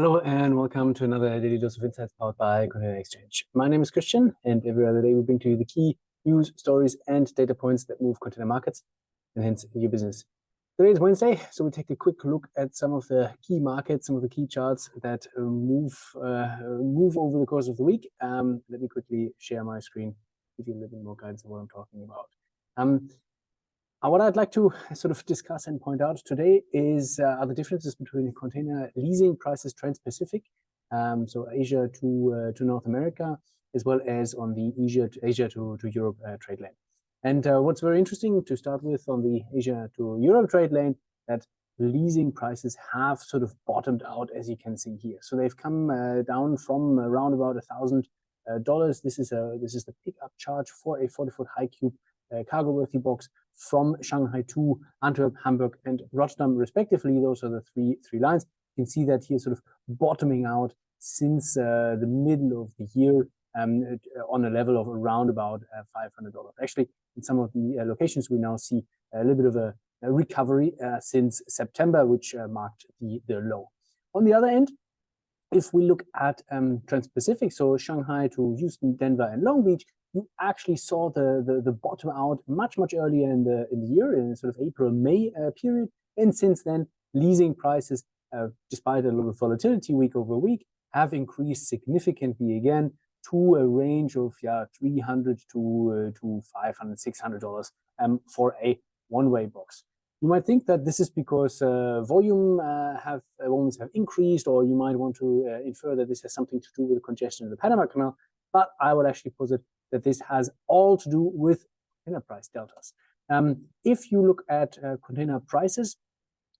Hello and welcome to another daily dose of insights powered by xChange. My name is Christian, and every other day we bring to you the key news, stories, and data points that move container markets and hence your business. Today is Wednesday, so we take a quick look at some of the key markets, some of the key charts that move over the course of the week. Let me quickly share my screen, give you a little bit more guidance on what I'm talking about. What I'd like to sort of discuss and point out today is are the differences between container leasing prices Transpacific, so Asia to North America, as well as on the Asia to Europe trade lane. And what's very interesting to start with on the Asia to Europe trade lane, that leasing prices have sort of bottomed out, as you can see here. So they've come down from around about $1,000. This is the pickup charge for a 40-foot high cube cargo-worthy box from Shanghai to Antwerp, Hamburg, and Rotterdam, respectively. Those are the three lines. You can see that here sort of bottoming out since the middle of the year on a level of around about $500. Actually, in some of the locations, we now see a little bit of a recovery since September, which marked the low. On the other end, if we look at Transpacific, so Shanghai to Houston, Denver, and Long Beach, you actually saw the bottom out much earlier in the year, in sort of April-May period, and since then leasing prices, despite a little volatility week over week, have increased significantly again to a range of $300 to $500, $600 for a one-way box. You might think that this is because volumes have increased, or you might want to infer that this has something to do with the congestion in the Panama Canal, but I would actually posit that this has all to do with container price deltas. If you look at container prices,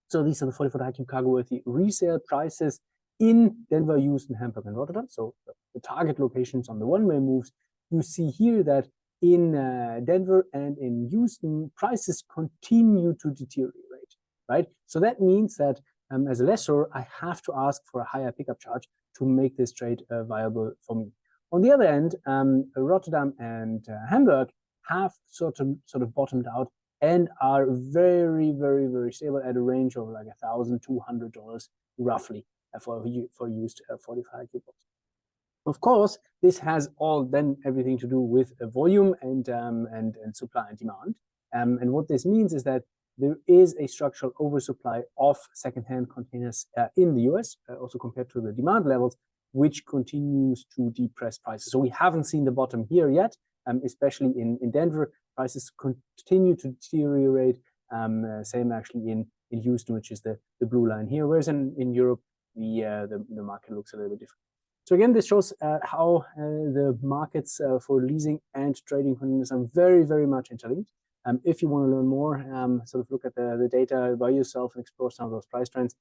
so these are the 40-foot high cube cargo-worthy resale prices in Denver, Houston, Hamburg, and Rotterdam, so the target locations on the one-way moves, you see here that in Denver and in Houston, prices continue to deteriorate, right? So that means that as a lessor, I have to ask for a higher pickup charge to make this trade viable for me. On the other end, Rotterdam and Hamburg have sort of bottomed out and are very stable at a range of like $1,200 roughly for used 45 cube box. Of course, this has all then everything to do with volume and supply and demand. And what this means is that there is a structural oversupply of secondhand containers in the US, also compared to the demand levels, which continues to depress prices. So we haven't seen the bottom here yet, especially in Denver. Prices continue to deteriorate. Same actually in Houston, which is the blue line here. Whereas in Europe, the market looks a little bit different. So again, this shows how the markets for leasing and trading containers are very much interlinked. If you want to learn more, sort of look at the data by yourself and explore some of those price trends,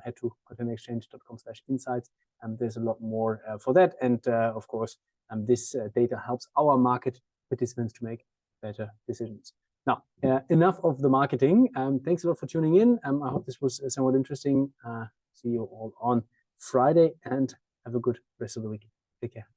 head to containerexchange.com/insights. There's a lot more for that. And of course, this data helps our market participants to make better decisions. Now, enough of the marketing. Thanks a lot for tuning in. I hope this was somewhat interesting. See you all on Friday, and have a good rest of the week. Take care.